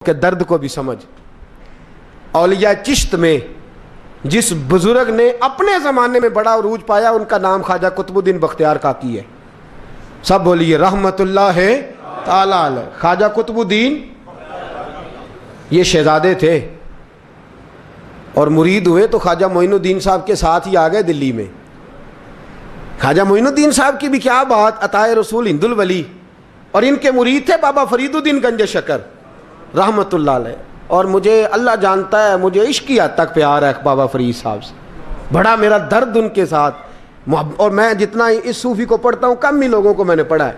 کے درد کو بھی سمجھ۔ اولیاء چشت میں جس بزرگ نے اپنے زمانے میں بڑا عروج پایا ان کا نام خواجہ قطب الدین بختیار کاکی ہے۔ سب بولیے رحمت اللہ تعالی علیہ۔ خواجہ قطب الدین یہ شہزادے تھے اور مرید ہوئے تو خواجہ معین الدین صاحب کے ساتھ ہی آ گئے دلی میں۔ خواجہ معین الدین صاحب کی بھی کیا بات، عطائے رسول ہند الولی، اور ان کے مرید تھے بابا فرید الدین گنج شکر رحمت اللہ علیہ۔ اور مجھے اللہ جانتا ہے مجھے عشق کی حد تک پیار ہے بابا فرید صاحب سے، بڑا میرا درد ان کے ساتھ، اور میں جتنا اس صوفی کو پڑھتا ہوں کم ہی لوگوں کو میں نے پڑھا ہے۔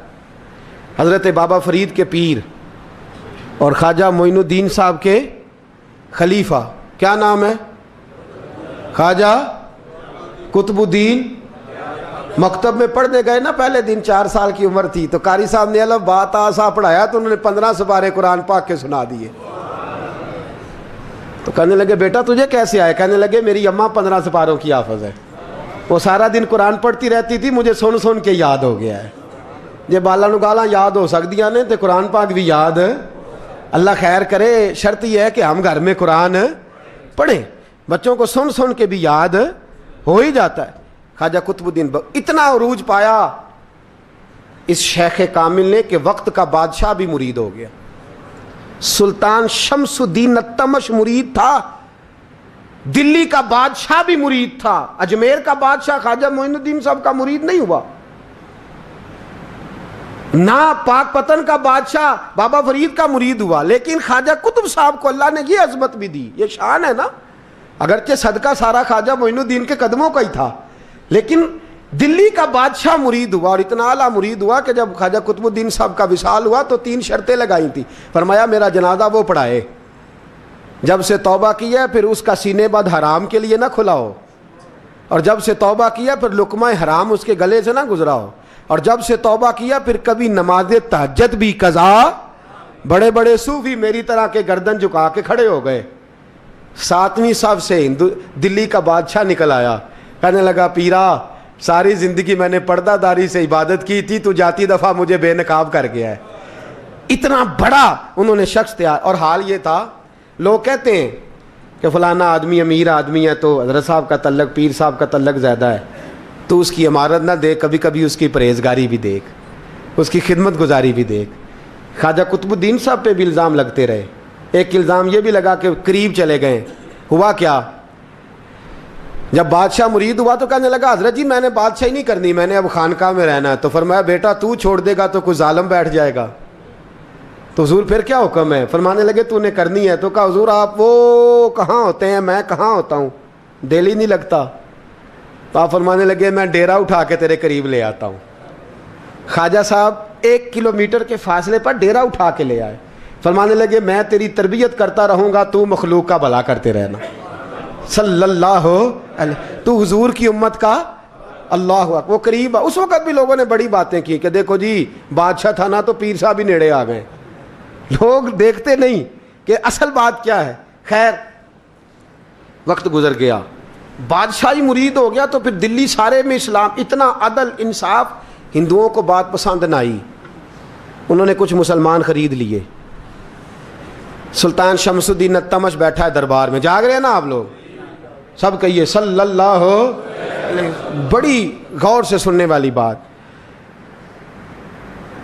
حضرت بابا فرید کے پیر اور خواجہ معین الدین صاحب کے خلیفہ کیا نام ہے؟ خواجہ قطب الدین۔ مکتب میں پڑھنے گئے نا پہلے دن، 4 سال کی عمر تھی، تو قاری صاحب نے الف با تا سا پڑھایا تو انہوں نے 15 سپارے قرآن پاک کے سنا دیے۔ تو کہنے لگے بیٹا تجھے کیسے آئے؟ کہنے لگے میری اماں 15 سپاروں کی حافظ ہے، وہ سارا دن قرآن پڑھتی رہتی تھی، مجھے سن سن کے یاد ہو گیا ہے۔ یہ بالا نگالا یاد ہو سکدیاں نے تو قرآن پاک بھی یاد، اللہ خیر کرے۔ شرط یہ ہے کہ ہم گھر میں قرآن پڑھیں، بچوں کو سن سن کے بھی یاد ہو ہی جاتا ہے۔ خواجہ قطب الدین اتنا عروج پایا اس شیخ کامل نے کہ وقت کا بادشاہ بھی مرید ہو گیا۔ سلطان شمس الدین التمش مرید تھا، دلی کا بادشاہ بھی مرید تھا، اجمیر کا بادشاہ خواجہ معین الدین صاحب کا مرید نہیں ہوا، نہ پاک پتن کا بادشاہ بابا فرید کا مرید ہوا، لیکن خواجہ قطب صاحب کو اللہ نے یہ عظمت بھی دی، یہ شان ہے نا۔ اگرچہ صدقہ سارا خواجہ معین الدین کے قدموں کا ہی تھا، لیکن دلی کا بادشاہ مرید ہوا، اور اتنا اعلیٰ مرید ہوا کہ جب خواجہ قطب الدین صاحب کا وصال ہوا تو 3 شرطیں لگائی تھی۔ فرمایا میرا جنازہ وہ پڑھائے، جب سے توبہ کیا پھر اس کا سینے بد حرام کے لیے نہ کھلا ہو، اور جب سے توبہ کیا پھر لقمہ حرام اس کے گلے سے نہ گزرا ہو، اور جب سے توبہ کیا پھر کبھی نماز تہجد بھی قضا۔ بڑے بڑے صوفی میری طرح کے گردن جھکا کے کھڑے ہو گئے۔ 7ویں صف سے دلی کا بادشاہ نکل آیا، کہنے لگا پیرا ساری زندگی میں نے پردہ داری سے عبادت کی تھی، تو جاتی دفعہ مجھے بے نقاب کر گیا ہے۔ اتنا بڑا انہوں نے شخص تیار، اور حال یہ تھا لوگ کہتے ہیں کہ فلانا آدمی امیر آدمی ہے تو حضرت صاحب کا تعلق پیر صاحب کا تعلق زیادہ ہے، تو اس کی عمارت نہ دیکھ، کبھی کبھی اس کی پرہیزگاری بھی دیکھ، اس کی خدمت گزاری بھی دیکھ۔ خواجہ قطب الدین صاحب پہ بھی الزام لگتے رہے۔ ایک الزام یہ بھی لگا کہ قریب چلے گئے۔ ہوا کیا، جب بادشاہ مرید ہوا تو کہنے لگا حضرت جی میں نے بادشاہی نہیں کرنی، میں نے اب خانقاہ میں رہنا ہے۔ تو فرمایا بیٹا تو چھوڑ دے گا تو کوئی ظالم بیٹھ جائے گا، تو حضور پھر کیا حکم ہے؟ فرمانے لگے تو نے کرنی ہے۔ تو کہا حضور آپ وہ کہاں ہوتے ہیں، میں کہاں ہوتا ہوں، دل ہی نہیں لگتا۔ تو آپ فرمانے لگے میں ڈیرا اٹھا کے تیرے قریب لے آتا ہوں۔ خواجہ صاحب 1 کلومیٹر کے فاصلے پر ڈیرا اٹھا کے لے آئے۔ فرمانے لگے میں تیری تربیت کرتا رہوں گا، تو مخلوق کا بھلا کرتے رہنا۔ صلی اللہ علیہ، تو حضور کی امت کا اللہ اکبر۔ وہ قریب، اس وقت بھی لوگوں نے بڑی باتیں کی کہ دیکھو جی بادشاہ تھا نا تو پیر صاحب ہی نیڑے آ گئے۔ لوگ دیکھتے نہیں کہ اصل بات کیا ہے۔ خیر وقت گزر گیا، بادشاہی مرید ہو گیا، تو پھر دلی سارے میں اسلام، اتنا عدل انصاف، ہندوؤں کو بات پسند نہ آئی، انہوں نے کچھ مسلمان خرید لیے۔ سلطان شمس الدین التمش بیٹھا ہے دربار میں، جاگ رہے ہیں نا آپ لوگ؟ سب کہیے صلی اللہ علیہ۔ بڑی غور سے سننے والی بات۔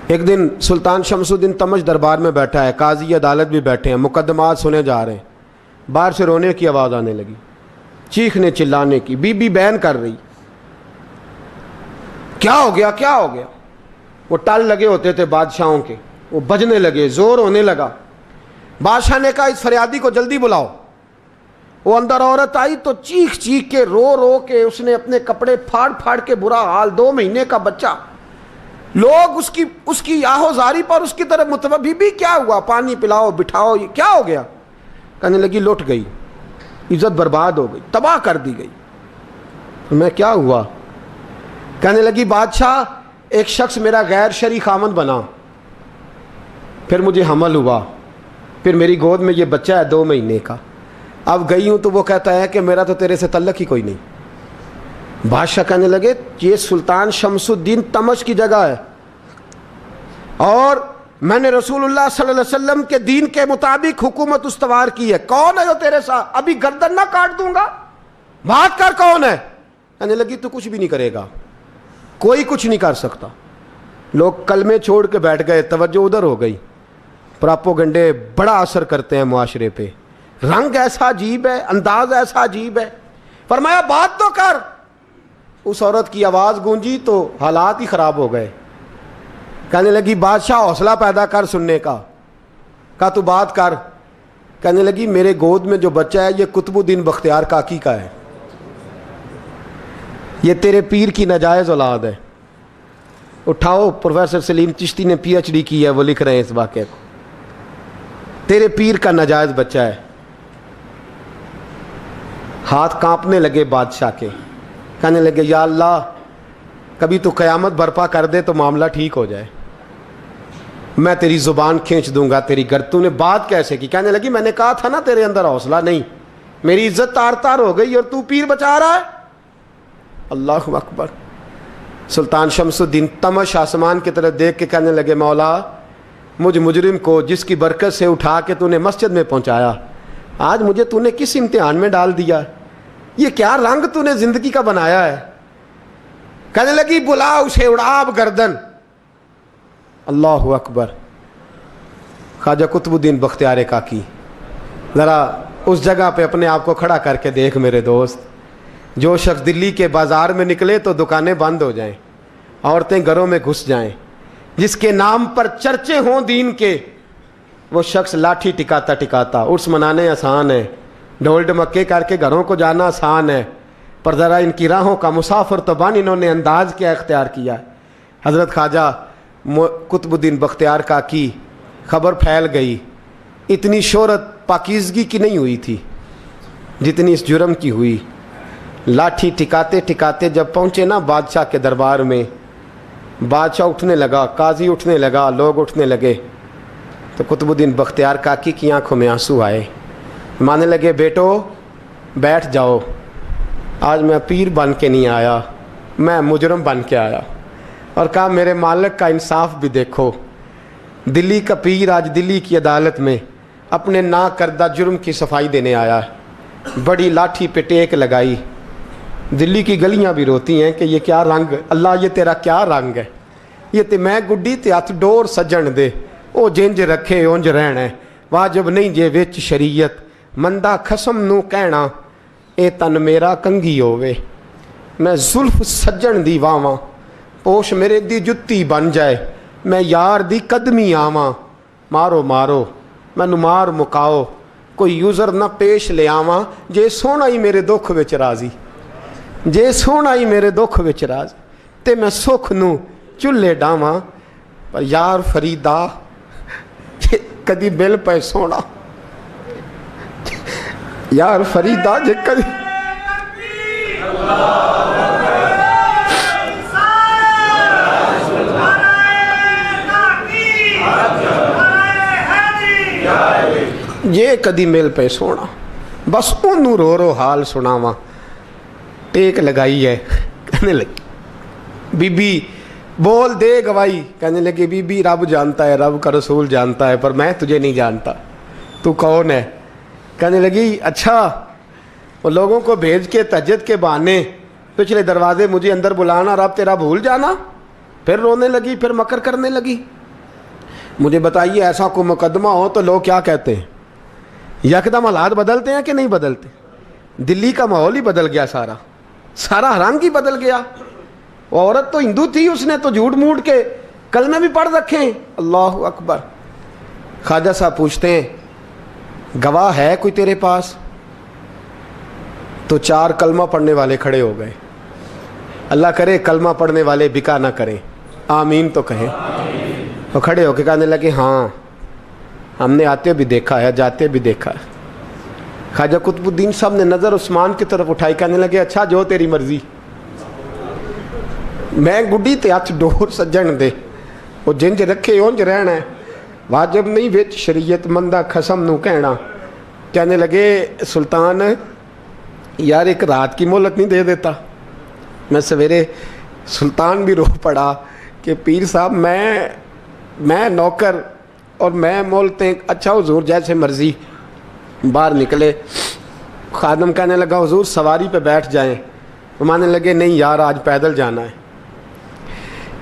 ایک دن سلطان شمس الدین تمش دربار میں بیٹھا ہے، قاضی عدالت بھی بیٹھے ہیں، مقدمات سنے جا رہے ہیں۔ باہر سے رونے کی آواز آنے لگی، چیخنے چلانے کی، بی بی بیان کر رہی۔ کیا ہو گیا کیا ہو گیا؟ وہ ٹال لگے ہوتے تھے بادشاہوں کے، وہ بجنے لگے، زور ہونے لگا۔ بادشاہ نے کہا اس فریادی کو جلدی بلاؤ۔ وہ اندر عورت آئی تو چیخ چیخ کے رو رو کے اس نے اپنے کپڑے پھاڑ پھاڑ کے، برا حال، 2 مہینے کا بچہ، لوگ اس کی آہو زاری پر اس کی طرف متوجہ۔ بھی کیا ہوا؟ پانی پلاؤ بٹھاؤ، یہ کیا ہو گیا؟ کہنے لگی لٹ گئی، عزت برباد ہو گئی، تباہ کر دی گئی۔ میں کیا ہوا؟ کہنے لگی بادشاہ ایک شخص میرا غیر شرعی خامند بنا، پھر مجھے حمل ہوا، پھر میری گود میں یہ بچہ ہے 2 مہینے کا، اب گئی ہوں تو وہ کہتا ہے کہ میرا تو تیرے سے تعلق ہی کوئی نہیں۔ بادشاہ کہنے لگے یہ سلطان شمس الدین تمش کی جگہ ہے، اور میں نے رسول اللہ صلی اللہ علیہ وسلم کے دین کے مطابق حکومت استوار کی ہے. کون ہے جو تیرے ساتھ؟ ابھی گردن نہ کاٹ دوں گا, بات کر کون ہے. کہنے لگی تو کچھ بھی نہیں کرے گا, کوئی کچھ نہیں کر سکتا. لوگ کلمے چھوڑ کے بیٹھ گئے, توجہ ادھر ہو گئی. پراپوگنڈے بڑا اثر کرتے ہیں معاشرے پہ. رنگ ایسا عجیب ہے, انداز ایسا عجیب ہے. فرمایا بات تو کر. اس عورت کی آواز گونجی تو حالات ہی خراب ہو گئے. کہنے لگی بادشاہ حوصلہ پیدا کر سننے کا. کہا تو بات کر. کہنے لگی میرے گود میں جو بچہ ہے یہ قطب الدین بختیار کاکی کا ہے, یہ تیرے پیر کی ناجائز اولاد ہے. اٹھاؤ, پروفیسر سلیم چشتی نے پی ایچ ڈی کی ہے, وہ لکھ رہے ہیں اس واقعے کو. تیرے پیر کا ناجائز بچہ ہے. ہاتھ کانپنے لگے بادشاہ کے. کہنے لگے یا اللہ کبھی تو قیامت برپا کر دے تو معاملہ ٹھیک ہو جائے, میں تیری زبان کھینچ دوں گا تیری گر. تو نے بات کیسے کی؟ کہنے لگی میں نے کہا تھا نا تیرے اندر حوصلہ نہیں, میری عزت تار تار ہو گئی اور تو پیر بچا رہا ہے. اللہ اکبر. سلطان شمس الدین تمش آسمان کی طرف دیکھ کے کہنے لگے مولا مجھ مجرم کو جس کی برکت سے اٹھا کے تو نے مسجد میں پہنچایا, آج مجھے تو نے کس امتحان میں ڈال دیا؟ یہ کیا رنگ تو نے زندگی کا بنایا ہے. کہنے لگی بلا اسے, اڑاب گردن. اللہ اکبر. خواجہ قطب الدین بختیار کاکی, ذرا اس جگہ پہ اپنے آپ کو کھڑا کر کے دیکھ میرے دوست. جو شخص دلی کے بازار میں نکلے تو دکانیں بند ہو جائیں, عورتیں گھروں میں گھس جائیں, جس کے نام پر چرچے ہوں دین کے, وہ شخص لاٹھی ٹکاتا ٹکاتا. عرس منانے آسان ہے, ڈھول ڈمکے کر کے گھروں کو جانا آسان ہے, پر ذرا ان کی راہوں کا مسافر تو بن انہوں نے انداز کیا اختیار کیا. حضرت خواجہ قطب الدین بختیار کاکی, خبر پھیل گئی. اتنی شہرت پاکیزگی کی نہیں ہوئی تھی جتنی اس جرم کی ہوئی. لاٹھی ٹکاتے ٹکاتے جب پہنچے نا بادشاہ کے دربار میں, بادشاہ اٹھنے لگا, قاضی اٹھنے لگا, لوگ اٹھنے لگے, تو قطب الدین بختیار کاکی کی آنکھوں میں آنسو آئے. مانے لگے بیٹو بیٹھ جاؤ, آج میں پیر بن کے نہیں آیا, میں مجرم بن کے آیا. اور کہا میرے مالک کا انصاف بھی دیکھو, دلی کا پیر آج دلی کی عدالت میں اپنے نا کردہ جرم کی صفائی دینے آیا. بڑی لاٹھی پہ ٹیک لگائی. دلی کی گلیاں بھی روتی ہیں کہ یہ کیا رنگ, اللہ یہ تیرا کیا رنگ ہے. یہ تے میں گڈی تے ہاتھ ڈور سجن دے, او جنج رکھے اونج رہنا ہے, واجب نہیں جے وچ شریعت, مندہ خسم نو کہنا اے تن میرا کنگھی ہووے. میں زلف سجن دی واواں, پوش میرے دی جتی بن جائے, میں یار دی قدمی آواں. مارو مارو مینو مار مکاؤ, کوئی یوزر نہ پیش لے آواں, جے سونا ہی میرے دکھ وچ راضی, جے سونا ہی میرے دکھ وچ راضی, تے میں سکھ نو چلے ڈاواں. پر یار فریدا کدی مل پے سونا, یار فریدا جے کدی یہ کدی مل پہ سونا, بس انہوں رو رو حال سناواں. ٹیک لگائی ہے. کہنے لگی بی بی بول دے گواہی. کہنے لگی بی بی رب جانتا ہے, رب کا رسول جانتا ہے, پر میں تجھے نہیں جانتا, تو کون ہے؟ کہنے لگی اچھا وہ لوگوں کو بھیج کے تہجد کے بہانے پچھلے دروازے مجھے اندر بلانا, رب تیرا بھول جانا. پھر رونے لگی, پھر مکر کرنے لگی. مجھے بتائیے ایسا کوئی مقدمہ ہو تو لوگ کیا کہتے ہیں؟ یکدم حالات بدلتے ہیں کہ نہیں بدلتے؟ دلی کا ماحول ہی بدل گیا, سارا رنگ ہی بدل گیا. وہ عورت تو ہندو تھی, اس نے تو جھوٹ موٹ کے کلمے بھی پڑھ رکھے ہیں. اللہ اکبر. خواجہ صاحب پوچھتے ہیں گواہ ہے کوئی تیرے پاس؟ تو 4 کلمہ پڑھنے والے کھڑے ہو گئے. اللہ کرے کلمہ پڑھنے والے بکا نہ کریں, آمین تو کہیں. وہ کھڑے ہو کے کہنے لگے ہاں ہم نے آتے بھی دیکھا ہے, جاتے بھی دیکھا ہے. خواجہ قطب الدین صاحب نے نظر عثمان کی طرف اٹھائی, کہنے لگے اچھا جو تیری مرضی, میں گڈی تے ہاتھ ڈور سجن دے, وہ جنج رکھے اونج رہنا ہے, واجب نہیں وچ شریعت, مندہ خسم نو کہنا. کہنے لگے سلطان یار ایک رات کی مہلت نہیں دے دیتا؟ میں سویرے سلطان بھی رو پڑا کہ پیر صاحب میں میں نوکر اور میں بولتے ہیں اچھا حضور جیسے مرضی. باہر نکلے, خادم کہنے لگا حضور سواری پہ بیٹھ جائیں. مانے لگے نہیں یار آج پیدل جانا ہے.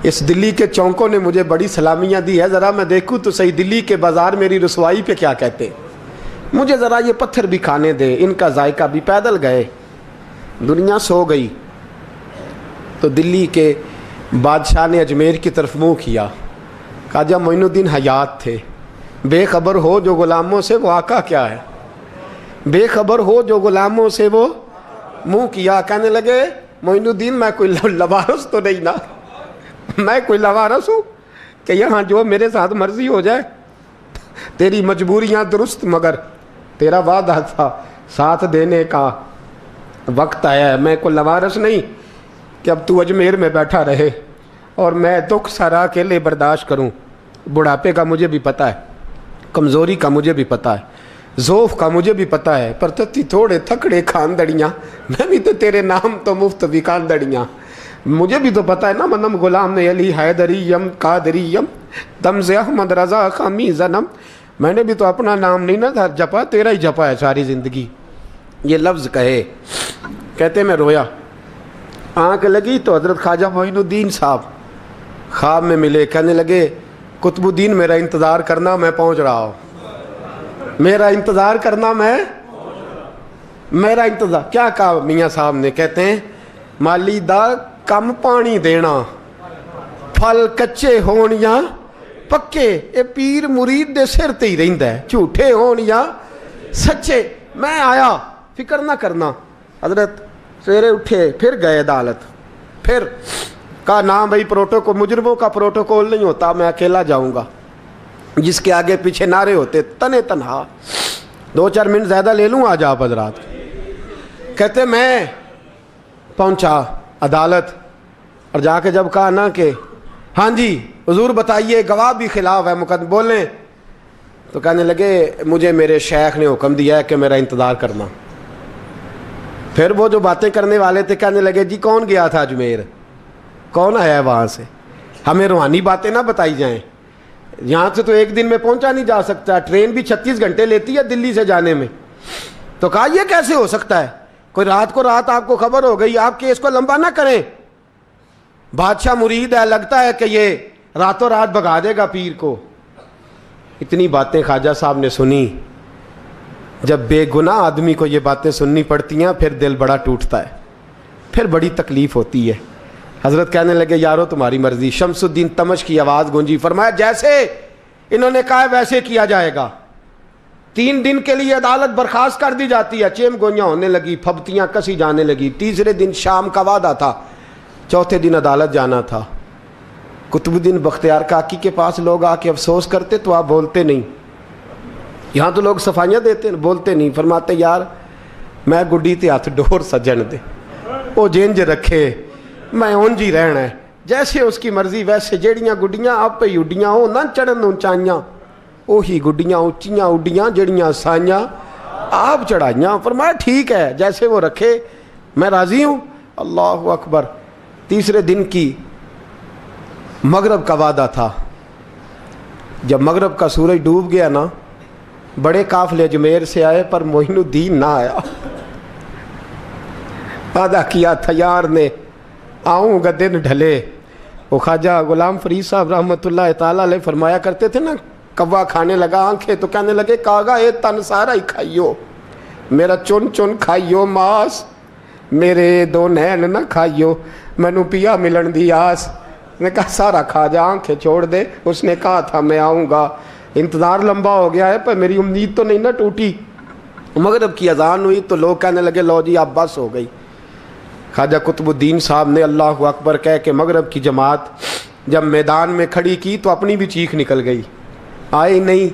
اس دلی کے چونکوں نے مجھے بڑی سلامیاں دی ہے, ذرا میں دیکھوں تو صحیح دلی کے بازار میری رسوائی پہ کیا کہتے ہیں. مجھے ذرا یہ پتھر بھی کھانے دے, ان کا ذائقہ بھی. پیدل گئے, دنیا سو گئی تو دلی کے بادشاہ نے اجمیر کی طرف منہ کیا. خواجہ معین الدین حیات تھے. بے خبر ہو جو غلاموں سے وہ آقا کیا ہے, بے خبر ہو جو غلاموں سے وہ منہ کیا. کہنے لگے معین الدین میں کوئی لوارس تو نہیں نا, میں کوئی لوارس ہوں کہ یہاں جو میرے ساتھ مرضی ہو جائے. تیری مجبوریاں درست مگر تیرا وعدہ تھا ساتھ دینے کا وقت آیا ہے. میں کوئی لوارس نہیں کہ اب تو اجمیر میں بیٹھا رہے اور میں دکھ سارا اکیلے برداشت کروں. بڑھاپے کا مجھے بھی پتہ ہے, کمزوری کا مجھے بھی پتہ ہے, ذوف کا مجھے بھی پتہ ہے, پر تتی تھوڑے تھکڑے خاندڑیاں, میں بھی تو تیرے نام تو مفت بھی خاندڑیاں. مجھے بھی تو پتہ ہے نا منم غلام نے علی حیدریم قادریم دمز احمد رضا خامی زنم. میں نے بھی تو اپنا نام نہیں نا جپا, تیرا ہی جپا ہے ساری زندگی. یہ لفظ کہے, کہتے میں رویا. آنکھ لگی تو حضرت خواجہ معین الدین صاحب خواب میں ملے. کہنے لگے قطب الدین میرا انتظار کرنا, میں پہنچ رہا ہوں. میرا انتظار کرنا, میرا انتظار. کیا کہا میاں صاحب نے؟ کہتے ہیں مالی دا کم پانی دینا, پھل کچے ہون یا پکے, اے پیر مرید دے سر تے ہی رہندا ہے, جھوٹے ہون یا سچے. میں آیا, فکر نہ کرنا. حضرت سویرے اٹھے, پھر گئے عدالت. پھر کہا نام بھائی پروٹوکول, مجرموں کا پروٹوکول نہیں ہوتا, میں اکیلا جاؤں گا. جس کے آگے پیچھے نعرے ہوتے تنے تنہا. 2-4 منٹ زیادہ لے لوں آج آپ حضرات. کہتے میں پہنچا عدالت اور جا کے جب کہا نا کہ ہاں جی حضور بتائیے, گواہ بھی خلاف ہے, مقدمہ بولیں. تو کہنے لگے مجھے میرے شیخ نے حکم دیا ہے کہ میرا انتظار کرنا. پھر وہ جو باتیں کرنے والے تھے کہنے لگے جی کون گیا تھا اجمیر, کون آیا ہے وہاں سے, ہمیں روحانی باتیں نہ بتائی جائیں. یہاں سے تو ایک دن میں پہنچا نہیں جا سکتا, ٹرین بھی 36 گھنٹے لیتی ہے دلی سے جانے میں. تو کہا یہ کیسے ہو سکتا ہے, کوئی رات کو رات آپ کو خبر ہو گئی, آپ کیس کو لمبا نہ کریں. بادشاہ مرید ہے, لگتا ہے کہ یہ راتوں رات بھگا دے گا پیر کو. اتنی باتیں خواجہ صاحب نے سنی. جب بے گناہ آدمی کو یہ باتیں سننی پڑتی ہیں پھر دل بڑا ٹوٹتا ہے, پھر بڑی تکلیف ہوتی ہے. حضرت کہنے لگے یارو تمہاری مرضی. شمس الدین تمش کی آواز گونجی. فرمایا جیسے انہوں نے کہا ویسے کیا جائے گا. 3 دن کے لیے عدالت برخاست کر دی جاتی ہے. چیم گوئیاں ہونے لگی, پھبتیاں کسی جانے لگی. تیسرے دن شام کا وعدہ تھا, چوتھے دن عدالت جانا تھا. قطب الدین بختیار کاکی کے پاس لوگ آ کے افسوس کرتے تو آپ بولتے نہیں. یہاں تو لوگ صفائیاں دیتے ہیں, بولتے نہیں. فرماتے یار میں گڈی تے ہاتھ ڈور سجن دے, وہ جینج رکھے, میں اونج ہی رہنا ہے, جیسے اس کی مرضی ویسے. جیڑیاں گڈیاں آپ پہ اڈیاں ہو نہ چڑھن اونچائیاں, وہی گڈیاں اونچیاں اڈیاں جڑیاں سائیاں آپ چڑھائیاں. فرمایا ٹھیک ہے جیسے وہ رکھے, میں راضی ہوں. اللہ اکبر. تیسرے دن کی مغرب کا وعدہ تھا. جب مغرب کا سورج ڈوب گیا نا, بڑے قافلے اجمیر سے آئے پر معین الدین نہ آیا. وعدہ کیا تھا یار نے, آؤں گا دن ڈھلے. وہ خواجہ غلام فرید صاحب رحمۃ اللہ تعالیٰ علیہ فرمایا کرتے تھے نا, کوا کھانے لگا آنکھیں تو کہنے لگے کاغا اے تن سارا ہی کھائیو, میرا چن چن کھائیو ماس, میرے 2 نین نہ کھائیو, مینو پیا ملن دی آس. نے کہا سارا کھا جا, آنکھیں چھوڑ دے. اس نے کہا تھا میں آؤں گا, انتظار لمبا ہو گیا ہے پر میری امید تو نہیں نہ ٹوٹی. مغرب کی اذان ہوئی تو لوگ کہنے لگے لو جی اب بس ہو گئی. خواجہ قطب الدین صاحب نے اللہ اکبر کہہ کے مغرب کی جماعت جب میدان میں کھڑی کی تو اپنی بھی چیخ نکل گئی, آئی نہیں.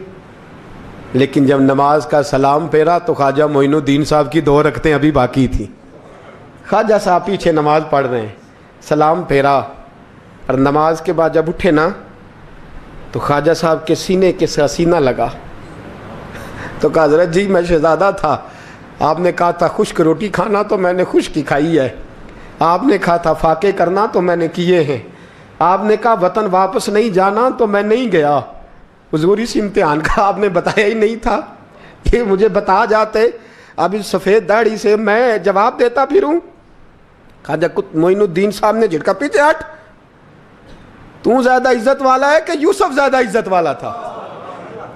لیکن جب نماز کا سلام پھیرا تو خواجہ معین الدین صاحب کی 2 رکعتیں ابھی باقی تھیں. خواجہ صاحب پیچھے نماز پڑھ رہے ہیں, سلام پھیرا اور نماز کے بعد جب اٹھے نا تو خواجہ صاحب کے سینے کے سینہ لگا. تو کہا حضرت جی میں شہزادہ تھا, آپ نے کہا تھا خشک روٹی کھانا تو میں نے خشک کی کھائی ہے, آپ نے کہا تھا فاقے کرنا تو میں نے کیے ہیں, آپ نے کہا وطن واپس نہیں جانا تو میں نہیں گیا. حضور اس امتحان کا آپ نے بتایا ہی نہیں تھا. یہ مجھے بتا جاتے اب اس سفید داڑھی سے میں جواب دیتا پھروں. خواجہ معین الدین صاحب نے جھٹکا, پیچھے ہٹ, تو زیادہ عزت والا ہے کہ یوسف زیادہ عزت والا تھا؟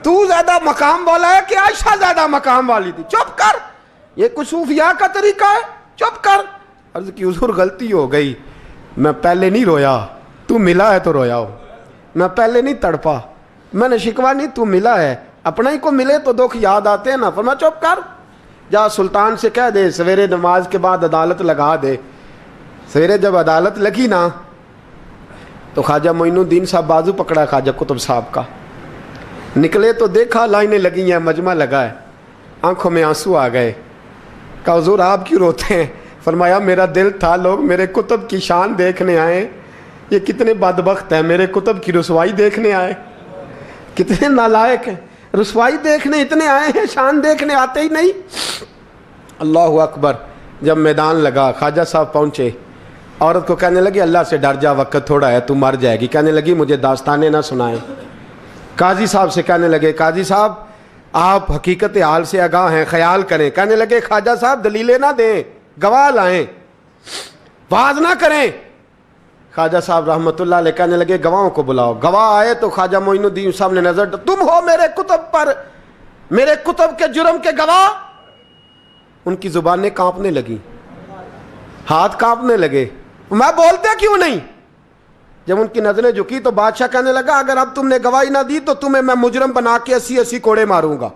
تو زیادہ مقام والا ہے کہ عائشہ زیادہ مقام والی تھی؟ چپ کر, یہ کچھ صوفیاء کا طریقہ ہے, چپ کر. عرض کی حضور غلطی ہو گئی, میں پہلے نہیں رویا, تو ملا ہے تو رویا ہو. میں پہلے نہیں تڑپا, میں نے شکوا نہیں, تو ملا ہے. اپنا ہی کو ملے تو دکھ یاد آتے ہیں نا. فرمایا چپ کر, جا سلطان سے کہہ دے سویرے نماز کے بعد عدالت لگا دے. سویرے جب عدالت لگی نا تو خواجہ معین الدین صاحب بازو پکڑا خواجہ قطب صاحب کا, نکلے تو دیکھا لائنیں لگی ہیں, مجمع لگا ہے, آنکھوں میں آنسو آ گئے. کہا حضور آپ کیوں روتے ہیں؟ فرمایا میرا دل تھا لوگ میرے کتب کی شان دیکھنے آئے, یہ کتنے بدبخت ہیں, میرے کتب کی رسوائی دیکھنے آئے. کتنے نالائق ہیں, رسوائی دیکھنے اتنے آئے ہیں, شان دیکھنے آتے ہی نہیں. اللہ اکبر. جب میدان لگا خواجہ صاحب پہنچے, عورت کو کہنے لگی اللہ سے ڈر جا, وقت تھوڑا ہے, تو مر جائے گی. کہنے لگی مجھے داستانیں نہ سنائیں. قاضی صاحب سے کہنے لگے قاضی صاحب آپ حقیقت حال سے آگاہ ہیں, خیال کریں. کہنے لگے خواجہ صاحب دلیلیں نہ دیں, گواہ لائیں, واز نہ کریں. خواجہ صاحب رحمۃ اللہ علیہ کہنے لگے گواہوں کو بلاؤ. گواہ آئے تو خواجہ معین الدین صاحب نے نظر, تم ہو میرے کتب پر, میرے کتب کے جرم کے گواہ. ان کی زبانیں کانپنے لگیں, ہاتھ کانپنے لگے. میں بولتے کیوں نہیں؟ جب ان کی نظریں جھکی تو بادشاہ کہنے لگا اگر اب تم نے گواہی نہ دی تو تمہیں میں مجرم بنا کے 80 کوڑے ماروں گا.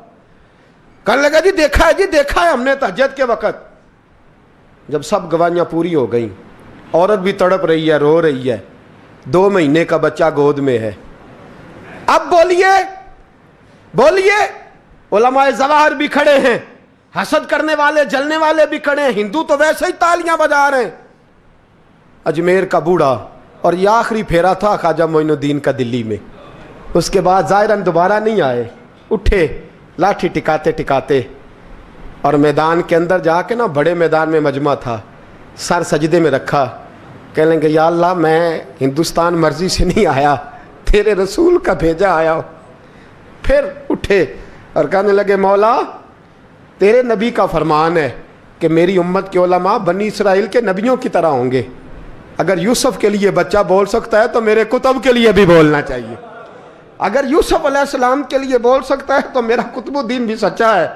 کہنے لگا جی دیکھا ہے, جی دیکھا ہے ہم نے تہجد کے وقت. جب سب گواہیاں پوری ہو گئیں, عورت بھی تڑپ رہی ہے, رو رہی ہے, 2 مہینے کا بچہ گود میں ہے. اب بولیے بولیے, علماء ظواہر بھی کھڑے ہیں, حسد کرنے والے جلنے والے بھی کھڑے ہیں, ہندو تو ویسے ہی تالیاں بجا رہے ہیں. اجمیر کا بوڑھا, اور یہ آخری پھیرا تھا خواجہ معین الدین کا دلی میں. اس کے بعد ظاہراً دوبارہ نہیں آئے. اٹھے لاٹھی ٹکاتے ٹکاتے, اور میدان کے اندر جا کے نا, بڑے میدان میں مجمع تھا, سر سجدے میں رکھا. کہنے لگے یا اللہ میں ہندوستان مرضی سے نہیں آیا, تیرے رسول کا بھیجا آیا ہوں. پھر اٹھے اور کہنے لگے مولا تیرے نبی کا فرمان ہے کہ میری امت کے علماء بنی اسرائیل کے نبیوں کی طرح ہوں گے. اگر یوسف کے لیے بچہ بول سکتا ہے تو میرے کتب کے لیے بھی بولنا چاہیے. اگر یوسف علیہ السلام کے لیے بول سکتا ہے تو میرا قطب الدین بھی سچا ہے,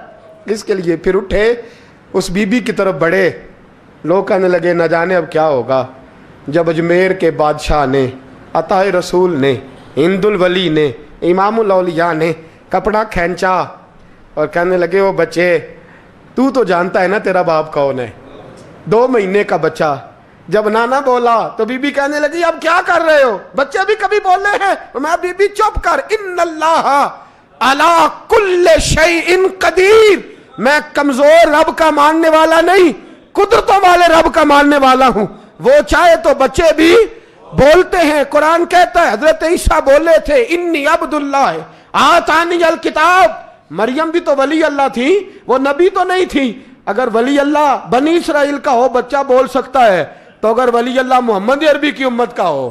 اس کے لیے. پھر اٹھے, اس بی بی کی طرف بڑھے. لوگ کہنے لگے نہ جانے اب کیا ہوگا. جب اجمیر کے بادشاہ نے, عطا رسول نے, ہند الولی نے, امام الاولیاء نے کپڑا کھینچا اور کہنے لگے وہ بچے تو جانتا ہے نا تیرا باپ کون ہے, 2 مہینے کا بچہ. جب نانا بولا تو بی بی کہنے لگی اب کیا کر رہے ہو, بچے بھی کبھی بولے ہیں؟ میں بی بی چپ کر, ان اللہ علی کل شیء قدیر, میں کمزور رب کا ماننے والا نہیں, قدرتوں والے رب کا ماننے والا ہوں. وہ چاہے تو بچے بھی بولتے ہیں. قرآن کہتا ہے حضرت عیسیٰ بولے تھے انی عبد اللہ آتانی الکتاب. مریم بھی تو ولی اللہ تھی, وہ نبی تو نہیں تھی. اگر ولی اللہ بنی اسرائیل کا ہو بچہ بول سکتا ہے, تو اگر ولی اللہ محمد عربی کی امت کا ہو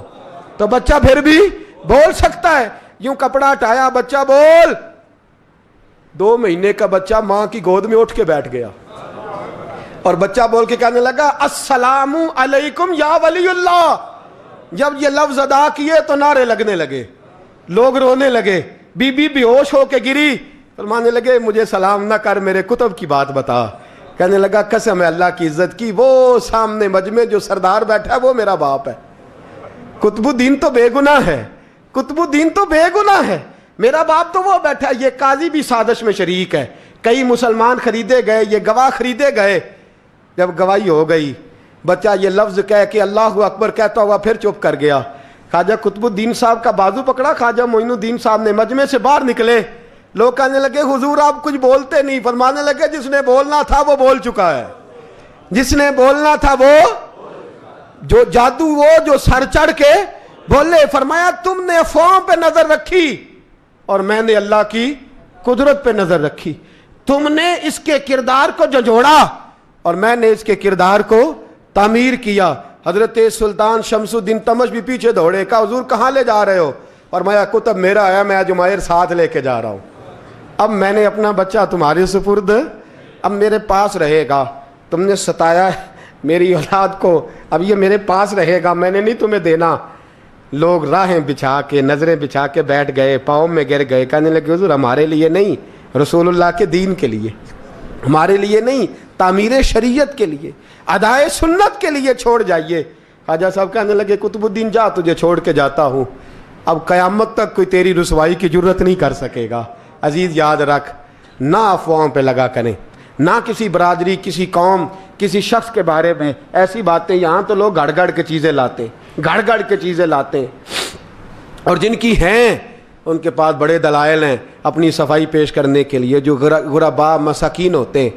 تو بچہ پھر بھی بول سکتا ہے. یوں کپڑا ہٹایا, بچہ بول. 2 مہینے کا بچہ ماں کی گود میں اٹھ کے بیٹھ گیا, اور بچہ بول کے کہنے لگا السلام علیکم یا ولی اللہ. جب یہ لفظ ادا کیے تو نعرے لگنے لگے, لوگ رونے لگے. بی بی بے ہوش ہو کے گری, فرمانے لگے مجھے سلام نہ کر, میرے کتب کی بات بتا. کہنے لگا قسم ہے اللہ کی عزت کی, وہ سامنے مجمع جو سردار بیٹھا ہے وہ میرا باپ ہے. قطب الدین تو بے گناہ ہے, قطب الدین تو بے گناہ ہے, میرا باپ تو وہ بیٹھا ہے. یہ قاضی بھی سازش میں شریک ہے, کئی مسلمان خریدے گئے, یہ گواہ خریدے گئے. جب گواہی ہو گئی, بچہ یہ لفظ کہہ کے اللہ اکبر کہتا ہوا پھر چپ کر گیا. خواجہ قطب الدین صاحب کا بازو پکڑا, خواجہ معین الدین صاحب نے مجمع سے باہر نکلے. لوگ کہنے لگے حضور آپ کچھ بولتے نہیں. فرمانے لگے جس نے بولنا تھا وہ بول چکا ہے, جس نے بولنا تھا وہ جو جادو, وہ جو سر چڑھ کے بولے. فرمایا تم نے افواہوں پہ نظر رکھی اور میں نے اللہ کی قدرت پہ نظر رکھی. تم نے اس کے کردار کو جھنجھوڑا اور میں نے اس کے کردار کو تعمیر کیا. حضرت سلطان شمس الدین تمش بھی پیچھے دوڑے، کہا حضور کہاں لے جا رہے ہو؟ فرمایا کتب میرا آیا، میں جمائر ساتھ لے کے جا رہا ہوں، اب میں نے اپنا بچہ تمہارے سپرد اب میرے پاس رہے گا، تم نے ستایا میری اولاد کو، اب یہ میرے پاس رہے گا، میں نے نہیں تمہیں دینا۔ لوگ راہیں بچھا کے نظریں بچھا کے بیٹھ گئے، پاؤں میں گر گئے، کہنے لگے حضور ہمارے لیے نہیں، رسول اللہ کے دین کے لیے، ہمارے لیے نہیں، تعمیر شریعت کے لیے، ادائے سنت کے لیے چھوڑ جائیے۔ خواجہ صاحب کہنے لگے قطب الدین جا، تجھے چھوڑ کے جاتا ہوں، اب قیامت تک کوئی تیری رسوائی کی جرت نہیں کر سکے گا۔ عزیز یاد رکھ، نہ افواہوں پہ لگا کریں، نہ کسی برادری، کسی قوم، کسی شخص کے بارے میں ایسی باتیں، یہاں تو لوگ گھڑ گھڑ کے چیزیں لاتے ہیں، گھڑ گھڑ کے چیزیں لاتے ہیں، اور جن کی ہیں ان کے پاس بڑے دلائل ہیں اپنی صفائی پیش کرنے کے لیے، جو غربا مساکین ہوتے ہیں۔